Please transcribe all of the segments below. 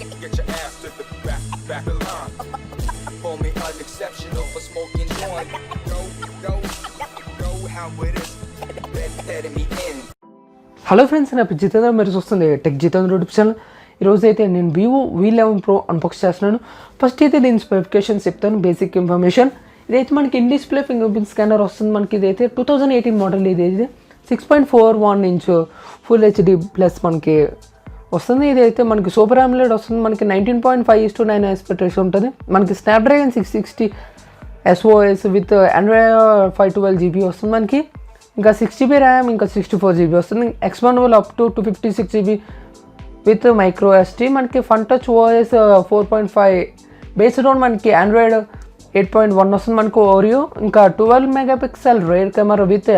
Get your ass to the back of line. Call me unexceptional for smoking joint. Know how it is. Letting me in. Hello friends, నా పేరు జితేంద్ర, మీరు చూస్తుంది tech Jitendra YouTube channel. ఈరోజు అయితే నేను Vivo V11 Pro unbox చేస్తున్నాను. First అయితే దీని స్పెసిఫికేషన్స్ చెప్తాను, బేసిక్ ఇన్ఫర్మేషన్. ఇదైతే మనకి in display finger print scanner వస్తుంది. మనకి ఇదైతే 2018 మోడల్. ఇదైతే 6.41 ఇంచ్ ఫుల్ హెచ్డి ప్లస్ మనకి వస్తుంది. ఇదైతే మనకి సూపర్ AMOLED వస్తుంది. మనకి 19.5:9 ఆస్పెక్ట్ రేషియో ఉంటుంది. మనకి Snapdragon 660 SOS with Android 512 GB వస్తుంది. మనకి ఇంకా 6GB ర్యామ్, ఇంకా 64GB వస్తుంది. Expandable up to 256GB with micro SD. మనకి fun touch OS 4.5 based on మనకి ఆండ్రాయిడ్ 8.1 వస్తుంది. మనకు ఓరియో ఇంకా 12 megapixel rear camera with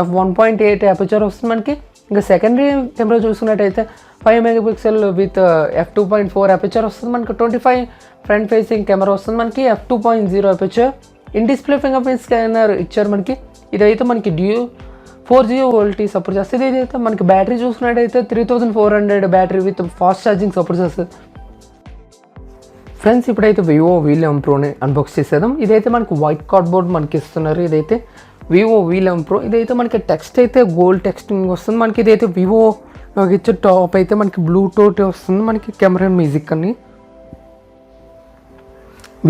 f1.8 aperture వస్తుంది. మనకి ఇంకా సెకండరీ కెమెరా చూసుకున్నట్టయితే 5 మెగాపిక్సెల్ విత్ f2.4 అపర్చర్ వస్తుంది. మనకి 25 ఫ్రంట్ ఫేసింగ్ కెమెరా వస్తుంది. మనకి f2.0 aperture. In display finger print scanner ఇచ్చారు. మనకి ఇదైతే మనకి 4G వోల్టీ సపోర్ట్ చేస్తుంది. ఇదైతే మనకి బ్యాటరీ చూసుకున్నట్టయితే 3400 battery with fast charging support చేస్తుంది. ఫ్రెండ్స్, ఇప్పుడైతే వివో V11 Proని అన్బాక్స్ చేసేద్దాం. ఇదైతే మనకి వైట్ కార్డ్బోర్డ్ మనకి ఇస్తున్నారు. ఇదైతే వివో V11 Pro. ఇదైతే మనకి టెక్స్ట్ అయితే గోల్డ్ టెక్స్టింగ్ వస్తుంది. మనకి ఇదైతే వివో ఇచ్చే టాప్ అయితే మనకి బ్లూటూత్ వస్తుంది. మనకి కెమెరా అండ్ మ్యూజిక్ అని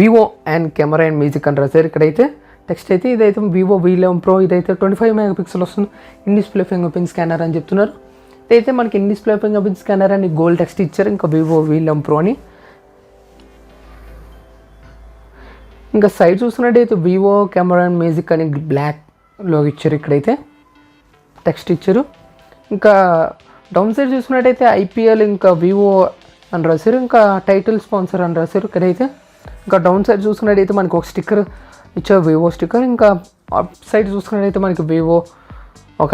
Vivo and camera and music అని రాశారు. ఇక్కడైతే టెక్స్ట్ అయితే ఇదైతే వివో V11 Pro. ఇదైతే 25 మెగాపిక్సెల్ వస్తుంది. In display finger print scanner అని చెప్తున్నారు. ఇదైతే మనకి in display finger print scanner అని గోల్డ్ టెక్స్ట్ ఇచ్చారు. ఇంకా వివో V11 Pro అని. ఇంకా సైడ్ చూసుకున్నట్టయితే వివో కెమెరా అండ్ మ్యూజిక్ అని బ్లాక్లో ఇచ్చారు. ఇక్కడైతే టెక్స్ట్ ఇచ్చారు. ఇంకా డౌన్ సైడ్ చూసుకున్నట్టయితే IPL ఇంకా వివో అని రాశారు. ఇంకా టైటిల్ స్పాన్సర్ అని రాశారు. ఇక్కడైతే ఇంకా డౌన్ సైడ్ చూసుకున్నట్టయితే మనకి ఒక స్టిక్కర్ ఇచ్చారు, వివో స్టిక్కర్. ఇంకా అప్ సైడ్ చూసుకున్నట్టయితే మనకి వివో ఒక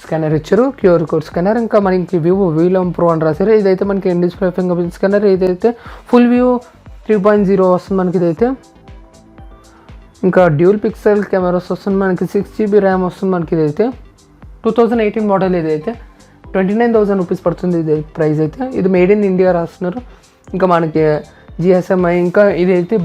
స్కానర్ ఇచ్చారు, QR కోడ్ స్కానర్. ఇంకా మనకి వివో V11 Pro అని రాశారు. ఇదైతే మనకి in display finger print scanner. ఇదైతే ఫుల్ వ్యూ 3.0 వస్తుంది. మనకి ఇదైతే ఇంకా డ్యూల్ పిక్సెల్ కెమెరాస్ వస్తుంది. మనకి 6GB ర్యామ్ వస్తుంది. మనకి ఇదైతే 2018 మోడల్. ఇదైతే 29,000 రూపీస్ పడుతుంది. ఇది ప్రైస్ అయితే. ఇది మేడ్ ఇన్ ఇండియా రాస్తున్నారు. ఇంకా మనకి GSMI ఇంకా ఇదైతే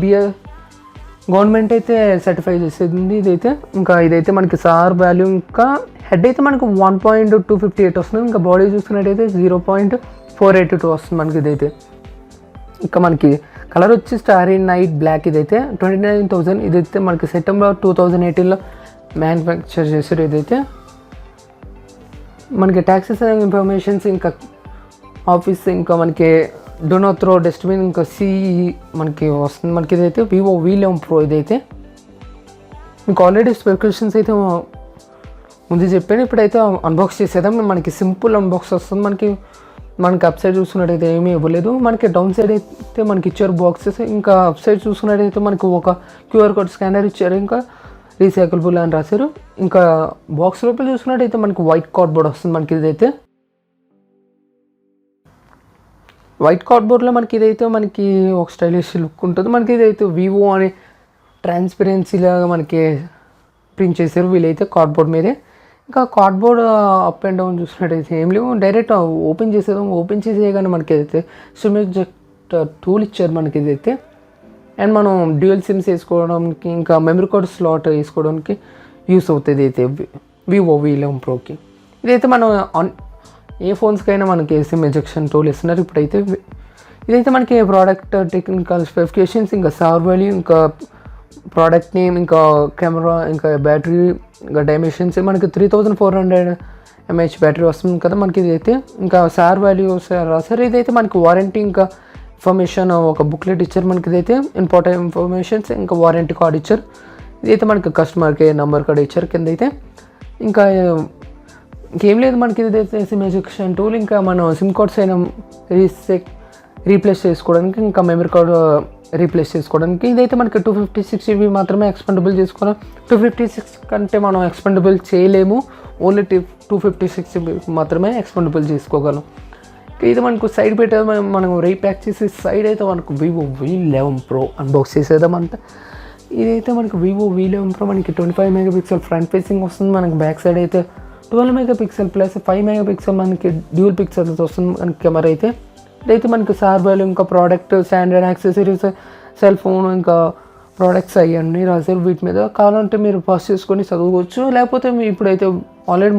గవర్నమెంట్ అయితే సర్టిఫై చేసేది. ఇదైతే మనకి సార్ వాల్యూ ఇంకా హెడ్ అయితే మనకి 1.258 వస్తుంది. ఇంకా బాడీ చూసుకున్నట్టయితే 0.482 వస్తుంది. మనకి ఇదైతే ఇంకా మనకి కలర్ వచ్చి స్టారీ నైట్ బ్లాక్. ఇదైతే 29,000. ఇదైతే మనకి సెప్టెంబర్ 2018లో మ్యానుఫ్యాక్చర్ చేశారు. ఇదైతే మనకి ట్యాక్సెస్ ఇన్ఫర్మేషన్స్ ఇంకా ఆఫీస్ ఇంకా మనకి డో నాట్ త్రో డస్ట్బిన్ ఇంకా మనకి వస్తుంది. మనకి ఇదైతే వివో V11 Pro. ఇదైతే మీకు ఆల్రెడీ స్పెసిఫికేషన్స్ అయితే ముందు చెప్పాను. ఇప్పుడైతే అన్బాక్స్ చేసేద్దాం. మనకి సింపుల్ అన్బాక్స్ వస్తుంది. మనకి అప్ సైడ్ చూసుకున్నట్టయితే ఏమీ ఇవ్వలేదు. మనకి డౌన్ సైడ్ అయితే మనకి ఇచ్చారు బాక్సెస్. ఇంకా అప్ సైడ్ చూసుకున్నట్టయితే మనకి ఒక QR కోడ్ స్కానర్ ఇచ్చారు. ఇంకా రీసైకిల్బుల్ అని రాశారు. ఇంకా బాక్స్ లోపల చూసుకున్నట్టయితే మనకి వైట్ కార్డ్బోర్డ్ వస్తుంది. మనకి ఇదైతే వైట్ కార్డ్బోర్డ్లో మనకి ఇదైతే మనకి ఒక స్టైలిష్ లుక్ ఉంటుంది. మనకి ఇదైతే వివో అని ట్రాన్స్పరెన్సీ లాగా మనకి ప్రింట్ చేశారు వీళ్ళైతే కార్డ్బోర్డ్ మీదే. ఇంకా కార్డ్బోర్డ్ అప్ అండ్ డౌన్ చూసినట్టయితే ఏం లేవు. డైరెక్ట్ ఓపెన్ చేసేదాం. ఓపెన్ చేసేయగానే మనకి అయితే సిమ్ ఎజెక్ట్ టూల్ ఇచ్చారు. మనకి ఇదైతే అండ్ మనం డ్యూయల్ సిమ్స్ వేసుకోవడానికి ఇంకా మెమరీ కార్డ్ స్లాట్ వేసుకోవడానికి యూస్ అవుతుంది. అయితే వివో V11 Proకి ఇదైతే మనం ఏ ఫోన్స్కైనా మనకి సిమ్ ఎజెక్షన్ టూల్ ఇస్తున్నారు. ఇదైతే మనకి ప్రోడక్ట్ టెక్నికల్ స్పెసిఫికేషన్స్ ఇంకా సార్ వాల్యూ ఇంకా ప్రోడక్ట్ నేమ్ ఇంకా కెమెరా ఇంకా బ్యాటరీ ఇంకా డైమెన్షన్స్ మనకి 3400 mAh బ్యాటరీ వస్తుంది కదా. మనకి ఇదైతే ఇంకా సార్ వాల్యూ రాశారు. ఇదైతే మనకి వారంటీ ఇంకా ఇన్ఫర్మేషన్ ఒక బుక్లెట్ ఇచ్చారు. మనకి ఇదైతే ఇంపార్టెంట్ ఇన్ఫర్మేషన్స్ ఇంకా వారంటీ కార్డ్ ఇచ్చారు. ఇదైతే మనకి కస్టమర్ కేర్ నెంబర్ కూడా ఇచ్చారు కింద అయితే. ఇంకా ఇంకేం లేదు. మనకి ఇదైతే సిమ్ ఎజెక్షన్ టూల్. ఇంకా మనం సిమ్ కార్డ్స్ అయినా రీప్లేస్ చేసుకోవడానికి ఇంకా మెమరీ కార్డ్ రీప్లేస్ చేసుకోవడానికి. ఇదైతే మనకి 256GB మాత్రమే ఎక్స్పెండబుల్ చేసుకోవాలి. 256 కంటే మనం ఎక్స్పెండబుల్ చేయలేము. ఓన్లీ 256GB మాత్రమే ఎక్స్పెండబుల్ చేసుకోగలం. ఇది మనకు సైడ్ పెట్టే మనం రీప్యాక్ చేసి సైడ్ అయితే మనకు వివో V11 Pro అన్బాక్స్ చేసేద్దామంటే. ఇదైతే మనకు వివో V11 Pro మనకి 25 మెగాపిక్సెల్ ఫ్రంట్ ఫేసింగ్ వస్తుంది. మనకి బ్యాక్ సైడ్ అయితే 12 మెగాపిక్సెల్ ప్లస్ 5 మెగాపిక్సెల్ మనకి డ్యూల్ పిక్సెల్స్ వస్తుంది. మనకి కెమెరా అయితే ఇదైతే మనకి సార్బెల్ ఇంకా product standard accessories cell phone ఇంకా ప్రోడక్ట్స్ అవన్నీ రాశారు. వీటి మీద కావాలంటే మీరు పాస్ చేసుకొని చదువుకోవచ్చు. లేకపోతే మీ ఇప్పుడైతే ఆల్రెడీ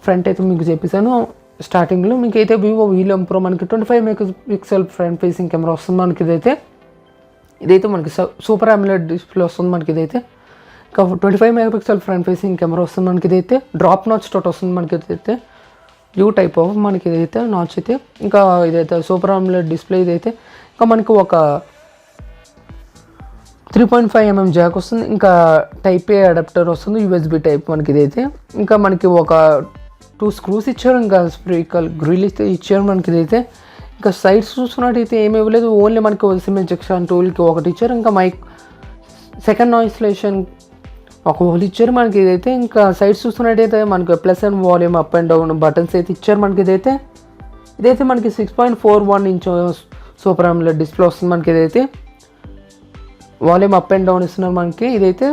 ఫ్రంట్ అయితే మీకు చెప్పేసాను స్టార్టింగ్లో. మీకు అయితే వివో V11 Pro మనకి 25 మెగాపిక్సెల్ ఫ్రంట్ ఫేసింగ్ కెమెరా వస్తుంది. మనకి ఇదైతే మనకి సూపర్ AMOLED డిస్ప్లే వస్తుంది. మనకి ఇదైతే ఇంకా 25 మెగాపిక్సెల్ ఫ్రంట్ ఫేసింగ్ కెమెరా వస్తుంది. మనకి ఇదైతే డ్రాప్ నాచ్ తోటి వస్తుంది. మనకి ఇదైతే యూ టైప్ ఆఫ్ మనకి ఇదైతే నాచ్ అయితే ఇంకా ఇదైతే సూపర్ AMOLED డిస్ప్లే. ఇదైతే ఇంకా మనకి ఒక 3.5mm జాక్ వస్తుంది. ఇంకా టైప్ ఏ అడాప్టర్ వస్తుంది, USB టైప్. మనకి ఇదైతే ఇంకా మనకి ఒక 2 స్క్రూస్ ఇచ్చారు. ఇంకా స్ప్రీకర్ గ్రిల్ ఇచ్చారు. మనకి ఇదైతే ఇంకా సైడ్స్ చూసుకున్నట్టయితే ఏమి ఇవ్వలేదు. ఓన్లీ మనకి సిమ్ ఇంజెక్షన్ టూల్కి ఒకటి ఇచ్చారు. ఇంకా మైక్ సెకండ్ నాయిస్ లేషన్ ఒక హోల్ ఇచ్చారు. మనకి ఇదైతే ఇంకా సైడ్స్ చూసుకున్నట్టయితే మనకి plus and volume up and down buttons అయితే ఇచ్చారు. మనకి ఇదైతే మనకి 6.41 ఇంచ్ సూపర్ AMOLED డిస్ప్లే వస్తుంది. మనకి ఇదైతే వాల్యూమ్ అప్ అండ్ డౌన్ ఇస్తున్నారు. మనకి ఇదైతే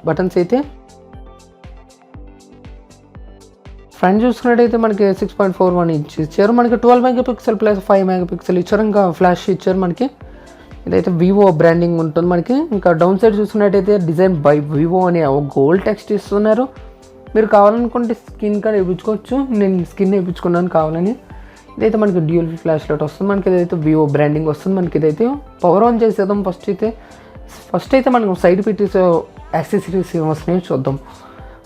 బటన్స్ అయితే ఫ్రంట్ చూసుకున్నట్టయితే మనకి 6.41 ఇంచ్ ఇచ్చారు. మనకి 12 మెగాపిక్సెల్ ప్లస్ 5 మెగాపిక్సెల్ ఇచ్చారు. ఇంకా ఫ్లాష్ ఇచ్చారు. మనకి ఇదైతే వివో బ్రాండింగ్ ఉంటుంది. మనకి ఇంకా డౌన్ సైడ్ చూసుకున్నట్టయితే డిజైన్ బై వివో అని గోల్డ్ టెక్స్ట్ ఇస్తున్నారు. మీరు కావాలనుకుంటే స్కిన్ కానీ వేయించుకోవచ్చు. నేను స్కిన్ వేయించుకున్నాను కావాలని. ఇదైతే మనకి డ్యూయల్ ఫ్లాష్ లైట్ వస్తుంది. మనకి ఇదైతే వివో బ్రాండింగ్ వస్తుంది. మనకి ఇదైతే పవర్ ఆన్ చేసేద్దాం. ఫస్ట్ అయితే మనకు సైడ్ పెట్టేసి యాక్సెసరీస్ వస్తున్నాయి చూద్దాం.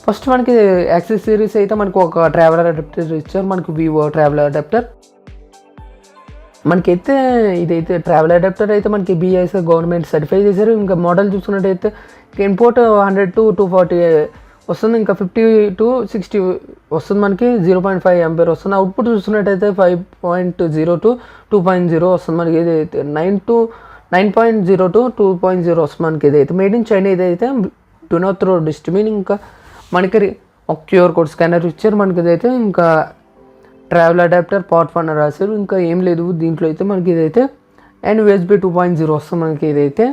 ఫస్ట్ మనకి యాక్సెసరీస్ అయితే మనకు ఒక ట్రావెలర్ అడాప్టర్ ఇచ్చారు. మనకి వివో ట్రావెలర్ అడాప్టర్. మనకైతే ఇదైతే ట్రావెల్ అడాప్టర్ అయితే మనకి BIS గవర్నమెంట్ సర్టిఫై చేశారు. ఇంకా మోడల్ చూసుకున్నట్టయితే ఇన్పుట్ 100 to 240 వస్తుంది. ఇంకా 50 to 60 వస్తుంది. మనకి 0.5 ఆంపియర్ వస్తుంది. అవుట్పుట్ చూసుకున్నట్టయితే 5.0 to 2.0 వస్తుంది. మనకి ఇదైతే 9.0 to 2.0 వస్తుంది. మనకి ఇదైతే మేడ్ ఇన్ చైనా. ఇదైతే డు నాట్ త్రో డిస్ట్రిబ్యూట్. ఇంకా మనకి ఒక QR కోడ్ స్కానర్ ఇచ్చారు. మనకి ఇదైతే ఇంకా ట్రావెల్ అడాప్టర్ పార్ట్ 1 రాశారు. ఇంకా ఏం లేదు దీంట్లో అయితే. మనకి ఇదైతే అండ్ USB 2.0 వస్తుంది. మనకి ఇదైతే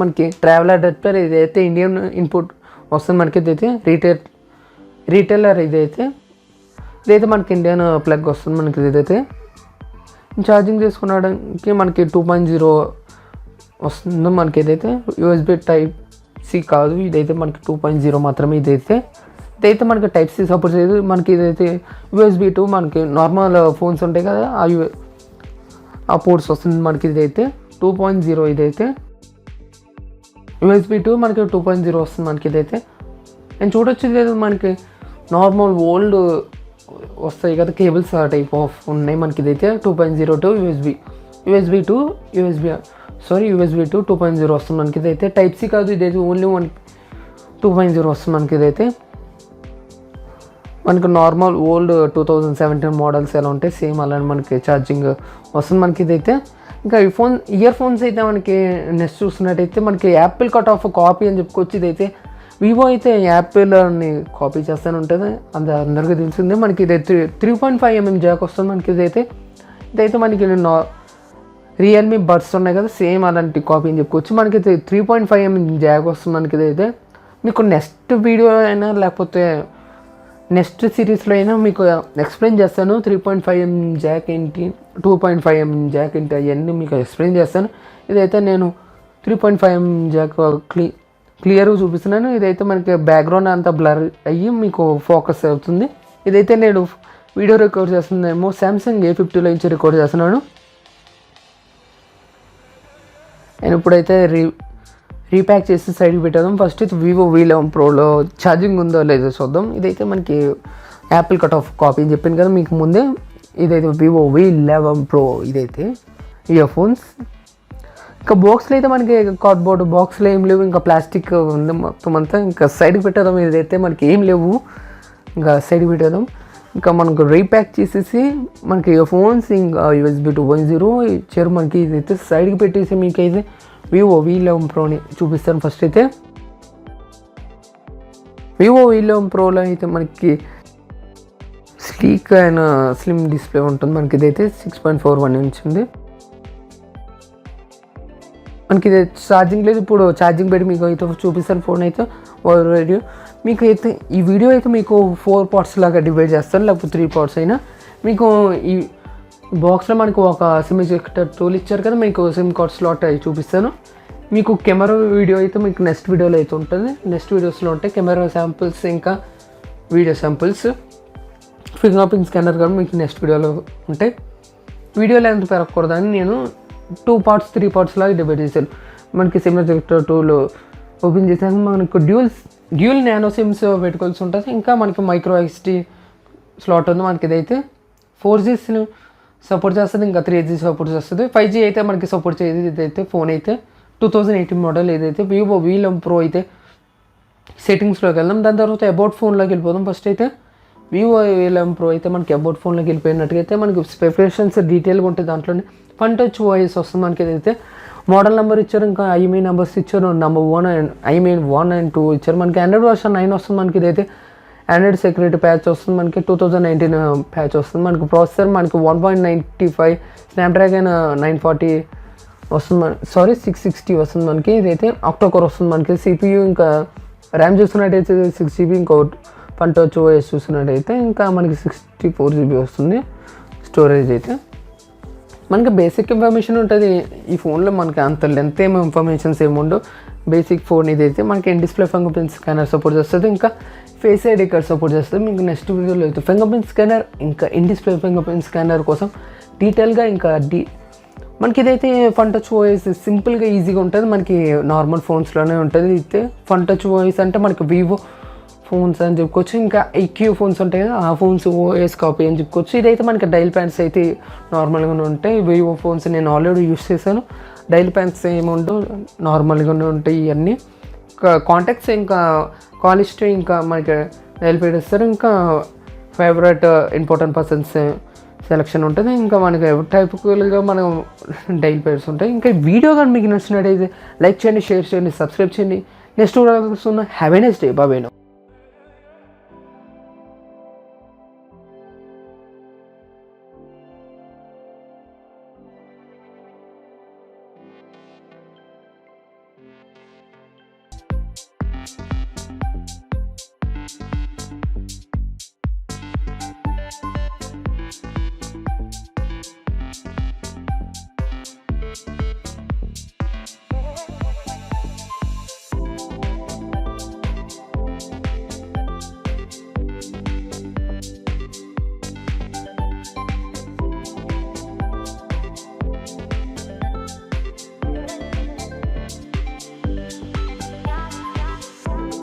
మనకి ట్రావెల్ అడాప్టర్. ఇదైతే ఇండియన్ ఇన్పుట్ వస్తుంది. మనకి ఇదైతే రీటైలర్. ఇదైతే మనకి ఇండియన్ ప్లగ్ వస్తుంది. మనకి ఇదైతే ఛార్జింగ్ చేసుకోవడానికి మనకి 2.0 వస్తుంది. మనకి ఇదైతే USB టైప్ C కాదు. ఇదైతే మనకి 2.0 మాత్రమే. ఇదైతే మనకి టైప్ C సపోర్ట్ చేయదు. మనకి ఇదైతే USB 2 మనకి నార్మల్ ఫోన్స్ ఉంటాయి కదా ఆ పోర్ట్స్ వస్తుంది. మనకి ఇదైతే 2.0. ఇదైతే USB 2 మనకి 2.0 వస్తుంది. మనకి ఇదైతే నేను చూడొచ్చు. ఇదైతే మనకి నార్మల్ ఓల్డ్ వస్తాయి కదా కేబుల్స్ ఆ టైప్ ఆఫ్ ఉన్నాయి. మనకి ఇదైతే 2.0 to USB 2 2.0 వస్తుంది. మనకి ఇదైతే టైప్ C కాదు. ఇదైతే ఓన్లీ 2.0 వస్తుంది. మనకి ఇదైతే మనకి నార్మల్ ఓల్డ్ 2017 మోడల్స్ ఎలా ఉంటాయి సేమ్ అలానే మనకి ఛార్జింగ్ వస్తుంది. మనకి ఇదైతే ఇంకా ఇయర్ ఫోన్స్ అయితే మనకి నెక్స్ట్ చూస్తున్నట్టయితే మనకి యాపిల్ కట్ ఆఫ్ కాపీ అని చెప్పుకోవచ్చు. ఇదైతే వివో అయితే యాపిల్ని కాపీ చేస్తూనే ఉంటుంది. అందరికీ తెలిసిందే. మనకి ఇదైతే 3.5mm జాక్ వస్తుంది. మనకి ఇదైతే మనకి రియల్మీ బడ్స్ ఉన్నాయి కదా సేమ్ అలాంటి కాపీ అని చెప్పుకోవచ్చు. మనకి 3.5mm జాక్ వస్తుంది. మనకి ఇదైతే మీకు నెక్స్ట్ వీడియో అయినా లేకపోతే నెక్స్ట్ సిరీస్లో అయినా మీకు ఎక్స్ప్లెయిన్ చేస్తాను. 3.5mm జాక్ ఏంటి, 2.5mm జాక్ ఏంటి అవన్నీ మీకు ఎక్స్ప్లెయిన్ చేస్తాను. ఇదైతే నేను 3.5mm జాక్ క్లియర్గా చూపిస్తున్నాను. ఇదైతే మనకి బ్యాక్గ్రౌండ్ అంతా బ్లర్ అయ్యి మీకు ఫోకస్ అవుతుంది. ఇదైతే నేను వీడియో రికార్డ్ చేస్తుందేమో Samsung A50లో నుంచి రికార్డ్ చేస్తున్నాను. నేను ఇప్పుడైతే రీప్యాక్ చేసి సైడ్కి పెట్టేద్దాం. ఫస్ట్ అయితే వివో V11 Proలో ఛార్జింగ్ ఉందో లేదో చూద్దాం. ఇదైతే మనకి యాపిల్ కట్ ఆఫ్ కాపీ అని చెప్పాను కదా మీకు ముందే. ఇదైతే వివో V11 Pro. ఇదైతే ఇయర్ ఫోన్స్. ఇంకా బాక్స్లో అయితే మనకి కార్డ్బోర్డ్ బాక్స్లో ఏం లేవు. ఇంకా ప్లాస్టిక్ ఉంది మొత్తం అంతా. ఇంకా సైడ్కి పెట్టేద్దాం. ఇదైతే మనకి ఏం లేవు. ఇంకా సైడ్కి పెట్టేద్దాం. ఇంకా మనకు రీప్యాక్ చేసేసి మనకి ఇయర్ ఫోన్స్ ఇంకా USB 2.0 ఇచ్చారు. మనకి ఇదైతే సైడ్కి పెట్టేసి మీకు అయితే వివో V11 Proని చూపిస్తాను. ఫస్ట్ అయితే వివో V11 Proలో అయితే మనకి స్లీక్ అయిన స్లిమ్ డిస్ప్లే ఉంటుంది. మనకి ఇదైతే 6.41 ఇంచ్ ఉంది. మనకి ఇది ఛార్జింగ్ లేదు. ఇప్పుడు ఛార్జింగ్ పెట్టి మీకు అయితే చూపిస్తాను ఫోన్ అయితే వీడియో. మీకు అయితే ఈ వీడియో అయితే మీకు 4 పార్ట్స్ లాగా డివైడ్ చేస్తాను లేకపోతే 3 పార్ట్స్ అయినా. మీకు బాక్స్లో మనకు ఒక సిమ్ ఎజెక్టర్ టూల్ ఇచ్చారు కదా, మీకు సిమ్ కార్డ్ స్లాట్ అవి చూపిస్తాను. మీకు కెమెరా వీడియో అయితే మీకు నెక్స్ట్ వీడియోలో అయితే ఉంటుంది. నెక్స్ట్ వీడియోస్లో ఉంటాయి కెమెరా శాంపుల్స్, ఇంకా video samples, finger print scanner కూడా మీకు నెక్స్ట్ వీడియోలో ఉంటాయి. వీడియో లెంత్ పెరగకూడదని నేను 2 పార్ట్స్ 3 పార్ట్స్ లాగా డివైడ్ చేశాను. మనకి సిమ్ ఎజెక్టర్ టూల్ ఓపెన్ చేసాక మనకు డ్యూల్ నానో సిమ్స్ పెట్టుకోవాల్సి ఉంటుంది. ఇంకా మనకి మైక్రో ఎస్డి స్లాట్ ఉంది. మనకి ఇదైతే 4G సపోర్ట్ చేస్తుంది, ఇంకా 3G సపోర్ట్ చేస్తుంది. 5G అయితే మనకి సపోర్ట్ చేయదు. ఇదైతే ఫోన్ అయితే 2018 మోడల్. ఏదైతే వివో V11 Pro అయితే సెట్టింగ్స్లోకి వెళ్దాం. దాని తర్వాత అబౌట్ ఫోన్లోకి వెళ్ళిపోదాం. ఫస్ట్ అయితే వివో V11 Pro అయితే మనకి అబౌట్ ఫోన్లోకి వెళ్ళిపోయినట్టుగా అయితే మనకి స్పెసిఫికేషన్స్ డీటెయిల్గా ఉంటుంది. దాంట్లోనే ఫన్ టచ్ వాయిస్ వస్తుంది. మనకి ఏదైతే మోడల్ నెంబర్ ఇచ్చారు, ఇంకా IMEI నెంబర్స్ ఇచ్చారు. నెంబర్ 1 అండ్ IMEI 1 and 2 ఇచ్చారు. మనకి ఆండ్రాయిడ్ వర్షన్ 9 వస్తుంది. మనకి ఇదైతే ఆండ్రాయిడ్ సెక్యూరిటీ ప్యాచ్ వస్తుంది. మనకి 2019 ప్యాచ్ వస్తుంది. మనకి ప్రాసెసర్ మనకి 1.95 స్నాప్డ్రాగన్ 940 వస్తుంది. 660 వస్తుంది. మనకి ఇదైతే ఆక్టోకోర్ వస్తుంది. మనకి CPU ఇంకా ర్యామ్ చూసుకున్నట్టయితే 6GB, ఇంకో ఫన్ టచ్ ఓఎస్ చూసినట్టయితే ఇంకా మనకి 64GB వస్తుంది. స్టోరేజ్ అయితే మనకి బేసిక్ ఇన్ఫర్మేషన్ ఉంటుంది ఈ ఫోన్లో. మనకి అంత లెంత్ ఏమో ఇన్ఫర్మేషన్స్ ఏముండవు. బేసిక్ ఫోన్ ఇదైతే మనకి in display finger print scanner support చేస్తుంది, ఇంకా ఫేస్ ఐడి కార్డ్ సపోర్ట్ చేస్తుంది. మీకు నెక్స్ట్ వీడియోలో అయితే ఫింగర్ ప్రింట్ స్కానర్ ఇంకా in display finger print scanner కోసం డీటెయిల్గా ఇంకా మనకి ఇదైతే ఫన్ టచ్ వాయిస్ సింపుల్గా ఈజీగా ఉంటుంది. మనకి నార్మల్ ఫోన్స్లోనే ఉంటుంది. అయితే ఫన్ టచ్ వాయిస్ అంటే మనకి వివో ఫోన్స్ అని చెప్పుకోవచ్చు. ఇంకా IQ ఫోన్స్ ఉంటాయి కదా, ఆ ఫోన్స్ ఓఎస్ కాపీ అని చెప్పుకోవచ్చు. ఇదైతే మనకి డైల్ ప్యాడ్స్ అయితే నార్మల్గానే ఉంటాయి. వివో ఫోన్స్ నేను ఆల్రెడీ యూస్ చేశాను. డైల్ ప్యాడ్స్ ఏముండవు, నార్మల్గానే ఉంటాయి. ఇవన్నీ కాంటాక్ట్స్ ఇంకా కాల్ హిస్టరీ ఇంకా మనకి డైల్ ప్యాడ్ ఇస్తారు. ఇంకా ఫేవరెట్ ఇంపార్టెంట్ పర్సన్స్ సెలెక్షన్ ఉంటుంది. ఇంకా మనకి టైప్గా మనం డైల్ ప్యాడ్స్ ఉంటాయి. ఇంకా వీడియో కానీ మీకు నచ్చినట్టయితే లైక్ చేయండి, షేర్ చేయండి, సబ్స్క్రైబ్ చేయండి. Next video have a nice day. Bye.